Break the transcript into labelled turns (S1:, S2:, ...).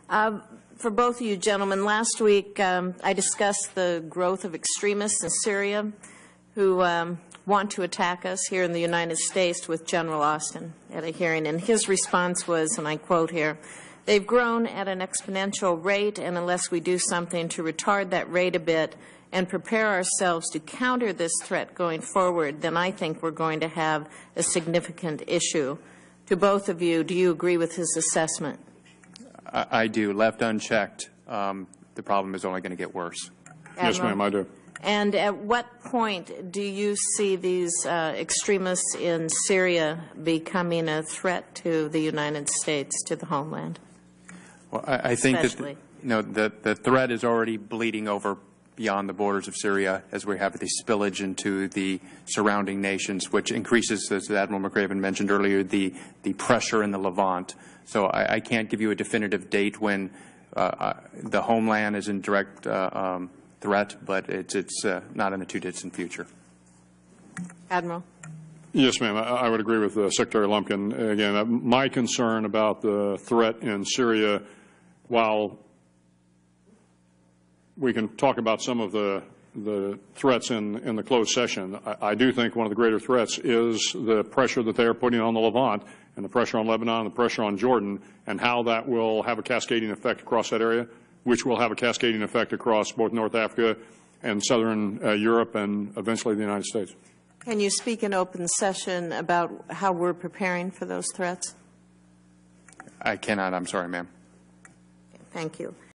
S1: For both of you gentlemen, last week I discussed the growth of extremists in Syria who want to attack us here in the United States with General Austin at a hearing. And his response was, and I quote here, "They've grown at an exponential rate, and unless we do something to retard that rate a bit and prepare ourselves to counter this threat going forward, then I think we're going to have a significant issue." To both of you, do you agree with his assessment?
S2: I do. Left unchecked, the problem is only going to get worse.
S1: Admiral?
S3: Yes, ma'am, I do.
S1: And at what point do you see these extremists in Syria becoming a threat to the United States, to the homeland?
S2: Well, I think that the threat is already bleeding over beyond the borders of Syria as we have the spillage into the surrounding nations, which increases, as Admiral McRaven mentioned earlier, the pressure in the Levant. So I can't give you a definitive date when the homeland is in direct threat, but it's not in the too distant future.
S1: Admiral?
S3: Yes, ma'am. I would agree with Secretary Lumpkin. Again, my concern about the threat in Syria, while we can talk about some of the threats in the closed session, I do think one of the greater threats is the pressure that they are putting on the Levant and the pressure on Lebanon and the pressure on Jordan, and how that will have a cascading effect across that area, which will have a cascading effect across both North Africa and southern Europe and eventually the United States.
S1: Can you speak in open session about how we're preparing for those threats?
S2: I cannot. I'm sorry, ma'am.
S1: Thank you.